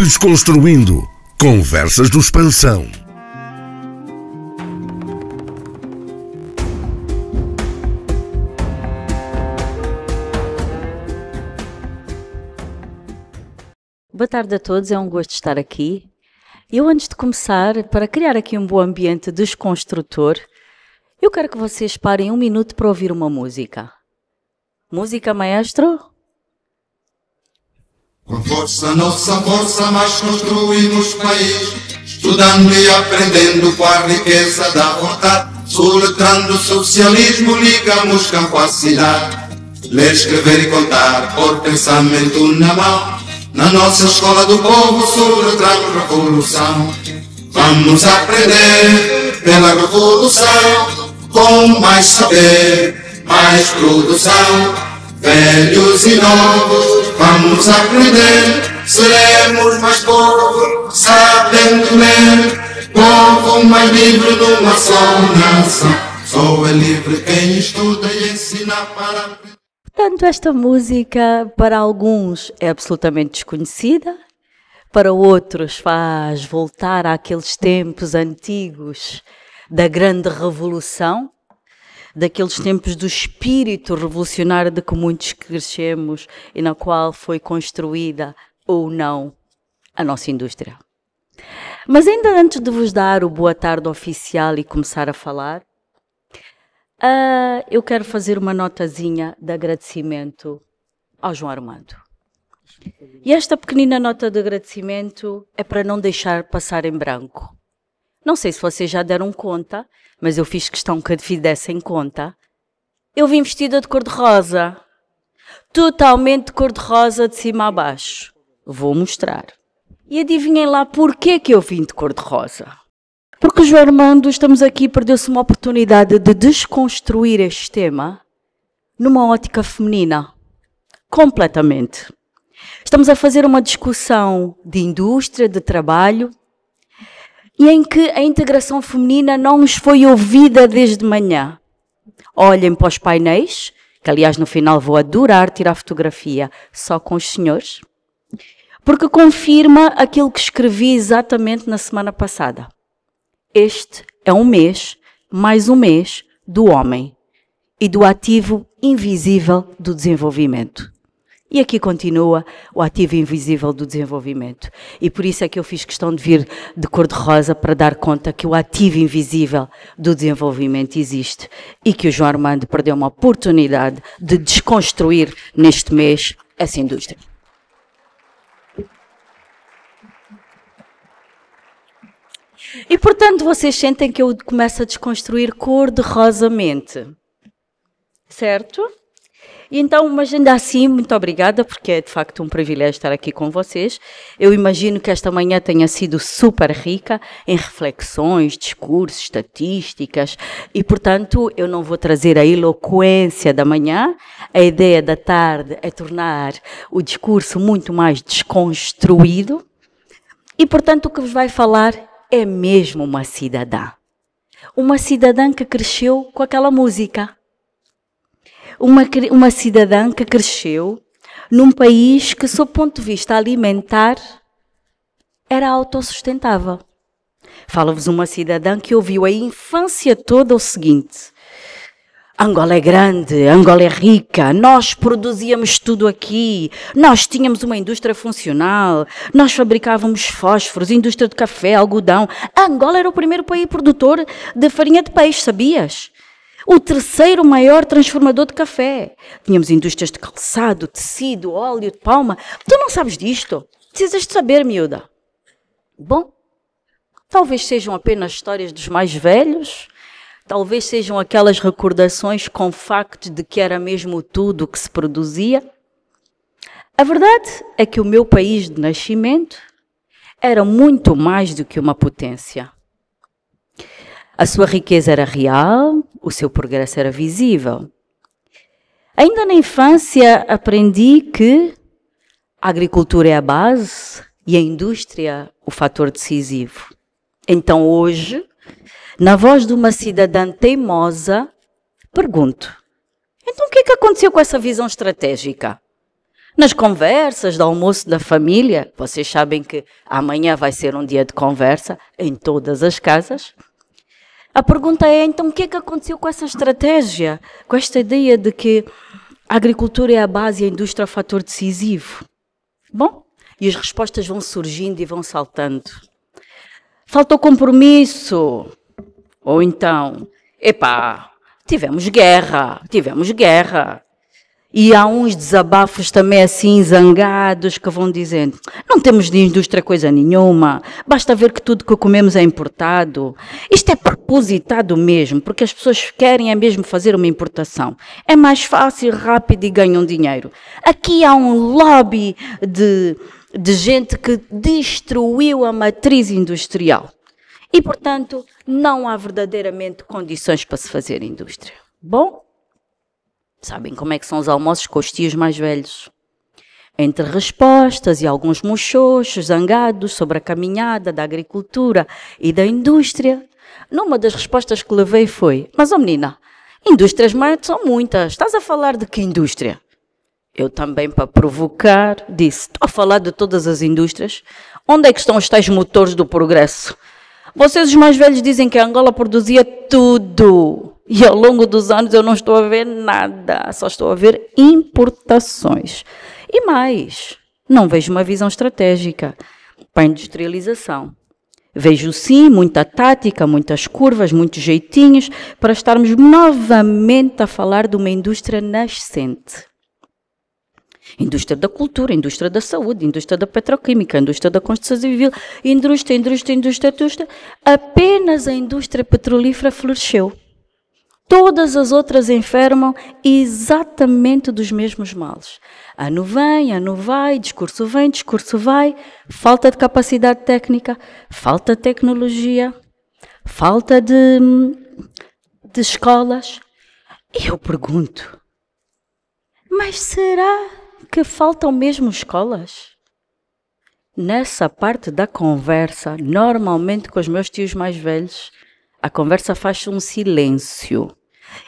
Desconstruindo. Conversas do Expansão. Boa tarde a todos, é um gosto estar aqui. Eu, antes de começar, para criar aqui um bom ambiente desconstrutor, eu quero que vocês parem um minuto para ouvir uma música. Música, maestro? Com força, nossa força, mais construímos país, estudando e aprendendo com a riqueza da vontade, soletrando o socialismo, ligamos campo à cidade, ler, escrever e contar, pôr pensamento na mão, na nossa escola do povo, soletramos revolução. Vamos aprender pela revolução, com mais saber, mais produção. Velhos e novos, vamos aprender, seremos mais povo, sabendo ler, povo mais livre numa só nação. Só é livre quem estuda e ensina para... Portanto, esta música para alguns é absolutamente desconhecida, para outros faz voltar àqueles tempos antigos da grande revolução, daqueles tempos do espírito revolucionário de que muitos crescemos e na qual foi construída ou não a nossa indústria. Mas ainda antes de vos dar o boa tarde oficial e começar a falar, eu quero fazer uma notazinha de agradecimento ao João Armando. E esta pequenina nota de agradecimento é para não deixar passar em branco. Não sei se vocês já deram conta, mas eu fiz questão que fizessem conta. Eu vim vestida de cor-de-rosa. Totalmente de cor-de-rosa de cima a baixo. Vou mostrar. E adivinhem lá porquê que eu vim de cor-de-rosa. Porque o João Armando, estamos aqui, perdeu-se uma oportunidade de desconstruir este tema numa ótica feminina. Completamente. Estamos a fazer uma discussão de indústria, de trabalho, e em que a integração feminina não nos foi ouvida desde manhã. Olhem para os painéis, que aliás no final vou adorar tirar fotografia só com os senhores, porque confirma aquilo que escrevi exatamente na semana passada. Este é um mês, mais um mês, do homem e do ativo invisível do desenvolvimento. E aqui continua o ativo invisível do desenvolvimento. E por isso é que eu fiz questão de vir de cor-de-rosa para dar conta que o ativo invisível do desenvolvimento existe e que o João Armando perdeu uma oportunidade de desconstruir neste mês essa indústria. E portanto vocês sentem que eu começo a desconstruir cor-de-rosamente. Certo? E então, mas ainda assim, muito obrigada, porque é de facto um privilégio estar aqui com vocês. Eu imagino que esta manhã tenha sido super rica em reflexões, discursos, estatísticas, e portanto eu não vou trazer a eloquência da manhã. A ideia da tarde é tornar o discurso muito mais desconstruído, e portanto o que vos vai falar é mesmo uma cidadã. Uma cidadã que cresceu com aquela música. Uma cidadã que cresceu num país que, sob o ponto de vista alimentar, era autossustentável. Fala-vos uma cidadã que ouviu a infância toda o seguinte: Angola é grande, Angola é rica, nós produzíamos tudo aqui, nós tínhamos uma indústria funcional, nós fabricávamos fósforos, indústria de café, algodão. Angola era o primeiro país produtor de farinha de peixe, sabias? O terceiro maior transformador de café. Tínhamos indústrias de calçado, tecido, óleo de palma. Tu não sabes disto? Precisas de saber, miúda. Bom, talvez sejam apenas histórias dos mais velhos, talvez sejam aquelas recordações com factos de que era mesmo tudo o que se produzia. A verdade é que o meu país de nascimento era muito mais do que uma potência. A sua riqueza era real, o seu progresso era visível. Ainda na infância aprendi que a agricultura é a base e a indústria o fator decisivo. Então hoje, na voz de uma cidadã teimosa, pergunto: então o que é que aconteceu com essa visão estratégica? Nas conversas do almoço da família, vocês sabem que amanhã vai ser um dia de conversa em todas as casas. A pergunta é, então, o que é que aconteceu com essa estratégia? Com esta ideia de que a agricultura é a base e a indústria é o fator decisivo? Bom, e as respostas vão surgindo e vão saltando. Faltou compromisso. Ou então, tivemos guerra. E há uns desabafos também assim zangados que vão dizendo, não temos de indústria coisa nenhuma, basta ver que tudo que comemos é importado. Isto é propositado mesmo, porque as pessoas querem é mesmo fazer uma importação. É mais fácil, rápido e ganham dinheiro. Aqui há um lobby de gente que destruiu a matriz industrial. E, portanto, não há verdadeiramente condições para se fazer indústria. Bom, sabem como é que são os almoços com os tios mais velhos? Entre respostas e alguns muxoxos zangados sobre a caminhada da agricultura e da indústria, numa das respostas que levei foi, mas menina, indústrias mais são muitas, estás a falar de que indústria? Eu também, para provocar, disse, estou a falar de todas as indústrias. Onde é que estão os tais motores do progresso? Vocês, os mais velhos, dizem que a Angola produzia tudo. E ao longo dos anos eu não estou a ver nada, só estou a ver importações. E mais, não vejo uma visão estratégica para a industrialização. Vejo sim muita tática, muitas curvas, muitos jeitinhos para estarmos novamente a falar de uma indústria nascente. Indústria da cultura, indústria da saúde, indústria da petroquímica, indústria da construção civil, indústria. Apenas a indústria petrolífera floresceu. Todas as outras enfermam exatamente dos mesmos males. Ano vem, ano vai, discurso vem, discurso vai, falta de capacidade técnica, falta de tecnologia, falta de escolas. E eu pergunto, mas será que faltam mesmo escolas? Nessa parte da conversa, normalmente com os meus tios mais velhos, a conversa faz um silêncio.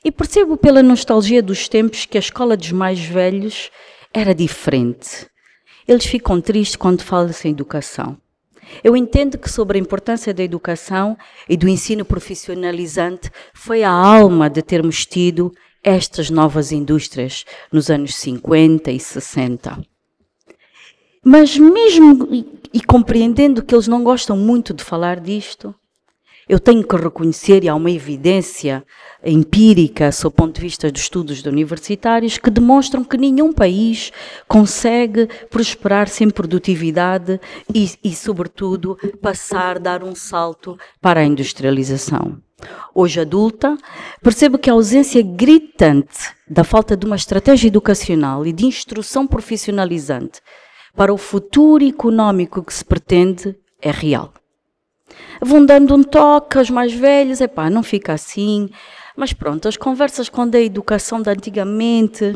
E percebo pela nostalgia dos tempos que a escola dos mais velhos era diferente. Eles ficam tristes quando falam-se em educação. Eu entendo que sobre a importância da educação e do ensino profissionalizante foi a alma de termos tido estas novas indústrias nos anos 50 e 60. Mas mesmo e compreendendo que eles não gostam muito de falar disto, eu tenho que reconhecer, e há uma evidência empírica, sob o ponto de vista dos estudos universitários, que demonstram que nenhum país consegue prosperar sem produtividade e sobretudo, dar um salto para a industrialização. Hoje adulta, percebo que a ausência gritante da falta de uma estratégia educacional e de instrução profissionalizante para o futuro económico que se pretende é real. Vão dando um toque aos mais velhos, não fica assim. Mas pronto, as conversas quando a educação de antigamente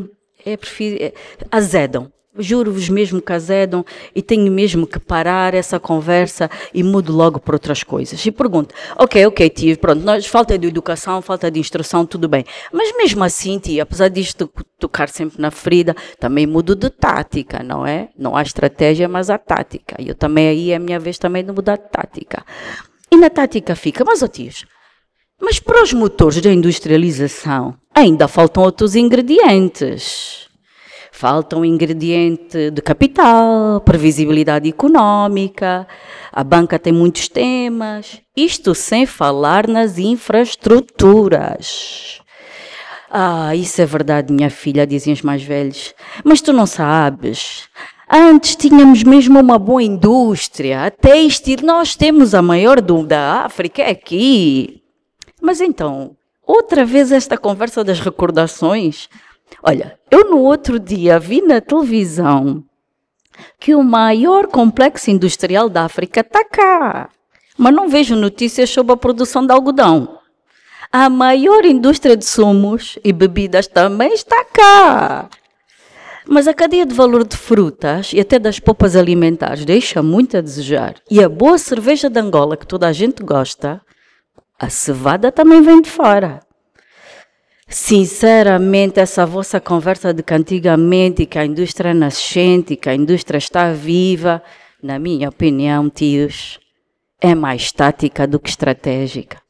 azedam. Juro-vos mesmo que azedam e tenho mesmo que parar essa conversa e mudo logo para outras coisas. E pergunto, ok, tio, pronto, falta de educação, falta de instrução, tudo bem. Mas mesmo assim, tio, apesar disto tocar sempre na ferida, também mudo de tática, não é? Não há estratégia, mas há tática. E eu também aí é a minha vez também de mudar de tática. E na tática fica, tios, mas para os motores da industrialização ainda faltam outros ingredientes. Falta um ingrediente de capital, previsibilidade económica, a banca tem muitos temas, isto sem falar nas infraestruturas. Isso é verdade, minha filha, dizem os mais velhos, mas tu não sabes. Antes tínhamos mesmo uma boa indústria, têxtil, nós temos a maior da África, é aqui. Mas então, outra vez esta conversa das recordações. Olha, eu no outro dia vi na televisão que o maior complexo industrial da África está cá, mas não vejo notícias sobre a produção de algodão. A maior indústria de sumos e bebidas também está cá. Mas a cadeia de valor de frutas e até das polpas alimentares deixa muito a desejar. E a boa cerveja de Angola, que toda a gente gosta, a cevada também vem de fora. Sinceramente, essa vossa conversa de que antigamente que a indústria é nascente, que a indústria está viva, na minha opinião, tios, é mais tática do que estratégica.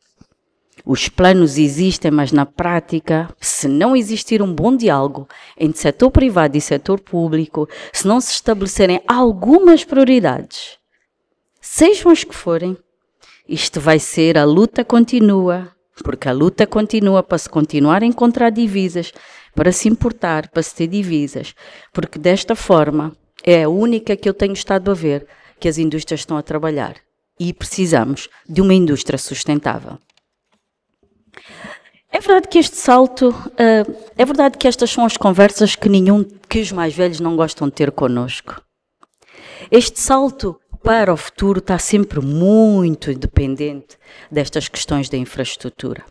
Os planos existem, mas na prática, se não existir um bom diálogo entre setor privado e setor público, se não se estabelecerem algumas prioridades, sejam as que forem, isto vai ser a luta continua, porque a luta continua para se continuar a encontrar divisas, para se importar, para se ter divisas, porque desta forma é a única que eu tenho estado a ver que as indústrias estão a trabalhar e precisamos de uma indústria sustentável. É verdade que este salto, é verdade que estas são as conversas que os mais velhos não gostam de ter connosco. Este salto para o futuro está sempre muito dependente destas questões da infraestrutura.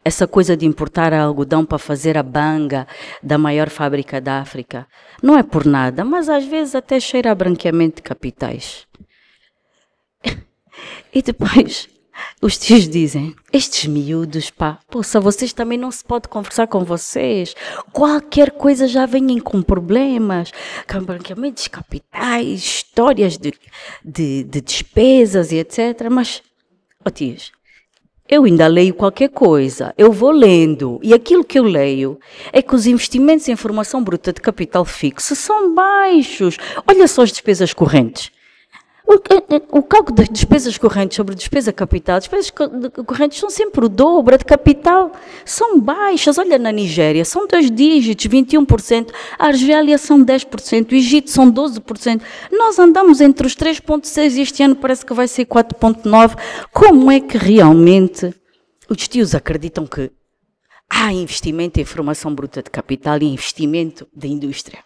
Essa coisa de importar algodão para fazer a banga da maior fábrica da África não é por nada, mas às vezes até cheira a branqueamento de capitais. E depois os tios dizem, estes miúdos, pá, poça, vocês também não se pode conversar com vocês. Qualquer coisa já vêm com problemas, branqueamentos de capitais, histórias de despesas e etc. Mas, ó tios, eu ainda leio qualquer coisa, eu vou lendo, e aquilo que eu leio é que os investimentos em formação bruta de capital fixo são baixos. Olha só as despesas correntes. O cálculo das despesas correntes sobre despesa capital, despesas correntes são sempre o dobro, de capital são baixas. Olha, na Nigéria são 2 dígitos, 21%, a Argélia são 10%, o Egito são 12%. Nós andamos entre os 3,6% e este ano parece que vai ser 4,9%. Como é que realmente os tios acreditam que há investimento em formação bruta de capital e investimento da indústria?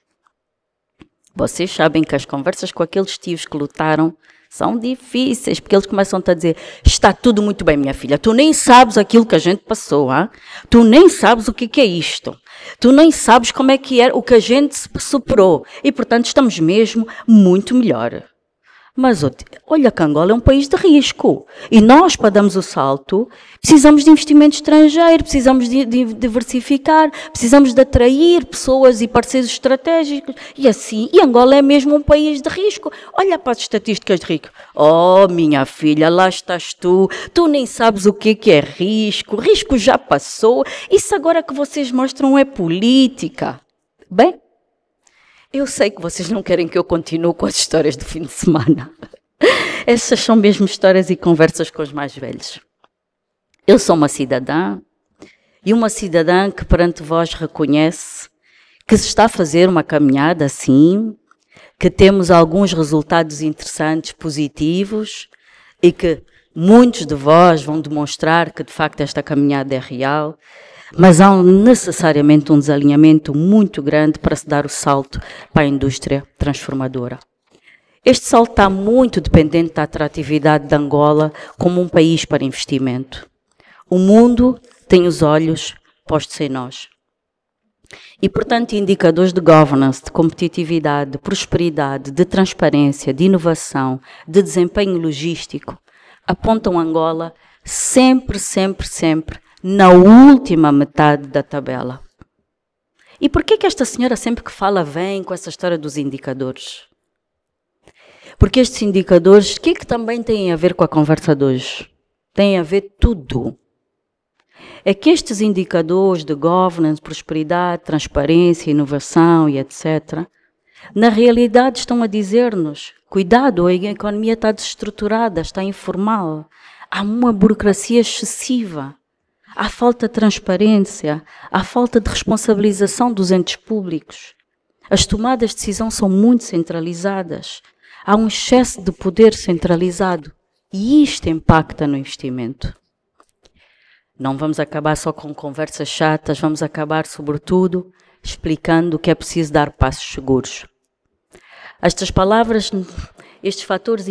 Vocês sabem que as conversas com aqueles tios que lutaram são difíceis, porque eles começam-te a dizer, está tudo muito bem, minha filha, tu nem sabes aquilo que a gente passou, hein? Tu nem sabes o que é isto, tu nem sabes como é que é o que a gente superou, e portanto estamos mesmo muito melhor. Mas olha que Angola é um país de risco, e nós, para darmos o salto, precisamos de investimento estrangeiro, precisamos de diversificar, precisamos de atrair pessoas e parceiros estratégicos, e assim, e Angola é mesmo um país de risco. Olha para as estatísticas de risco. Oh, minha filha, lá estás tu nem sabes o que é risco, risco já passou, isso agora que vocês mostram é política. Bem, eu sei que vocês não querem que eu continue com as histórias do fim de semana. Essas são mesmo histórias e conversas com os mais velhos. Eu sou uma cidadã, e uma cidadã que perante vós reconhece que se está a fazer uma caminhada assim, que temos alguns resultados interessantes, positivos, e que muitos de vós vão demonstrar que de facto esta caminhada é real, mas há necessariamente um desalinhamento muito grande para se dar o salto para a indústria transformadora. Este salto está muito dependente da atratividade de Angola como um país para investimento. O mundo tem os olhos postos em nós. E, portanto, indicadores de governance, de competitividade, de prosperidade, de transparência, de inovação, de desempenho logístico, apontam Angola sempre na última metade da tabela. E por que esta senhora sempre que fala vem com essa história dos indicadores? Porque estes indicadores, o que também têm a ver com a conversa de hoje? Tem a ver tudo. É que estes indicadores de governance, prosperidade, transparência, inovação e etc., na realidade estão a dizer-nos, cuidado, a economia está desestruturada, está informal, há uma burocracia excessiva. Há falta de transparência, há falta de responsabilização dos entes públicos. As tomadas de decisão são muito centralizadas. Há um excesso de poder centralizado e isto impacta no investimento. Não vamos acabar só com conversas chatas, vamos acabar, sobretudo, explicando que é preciso dar passos seguros. Estas palavras, estes fatores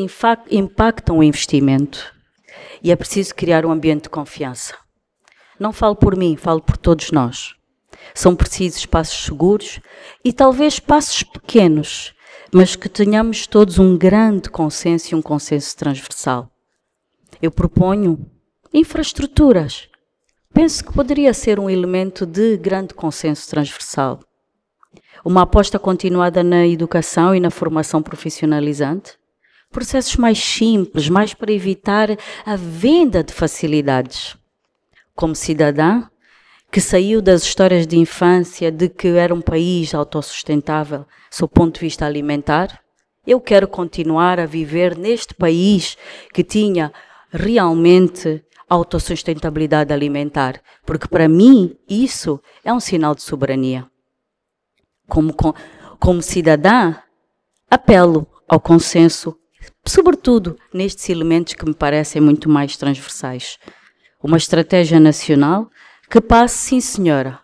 impactam o investimento e é preciso criar um ambiente de confiança. Não falo por mim, falo por todos nós. São precisos passos seguros e talvez passos pequenos, mas que tenhamos todos um grande consenso e um consenso transversal. Eu proponho infraestruturas, penso que poderia ser um elemento de grande consenso transversal. Uma aposta continuada na educação e na formação profissionalizante. Processos mais simples, mais para evitar a venda de facilidades. Como cidadã, que saiu das histórias de infância de que era um país autossustentável, sob o ponto de vista alimentar, eu quero continuar a viver neste país que tinha realmente autossustentabilidade alimentar, porque para mim isso é um sinal de soberania. Como cidadã, apelo ao consenso, sobretudo nestes elementos que me parecem muito mais transversais. Uma estratégia nacional que passe, sim senhora,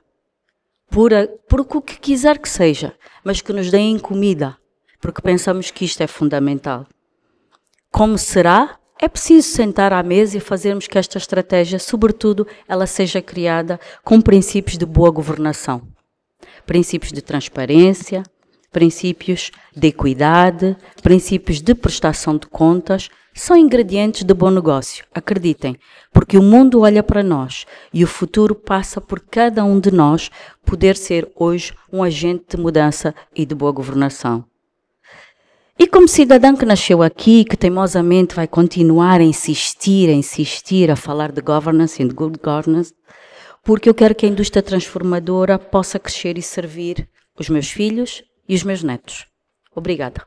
por o que quiser que seja, mas que nos deem comida, porque pensamos que isto é fundamental. Como será? É preciso sentar à mesa e fazermos que esta estratégia, sobretudo, ela seja criada com princípios de boa governação. Princípios de transparência, princípios de equidade, princípios de prestação de contas, são ingredientes de bom negócio, acreditem, porque o mundo olha para nós e o futuro passa por cada um de nós poder ser hoje um agente de mudança e de boa governação. E como cidadã que nasceu aqui, que teimosamente vai continuar a insistir a falar de governance e de good governance, porque eu quero que a indústria transformadora possa crescer e servir os meus filhos e os meus netos. Obrigada.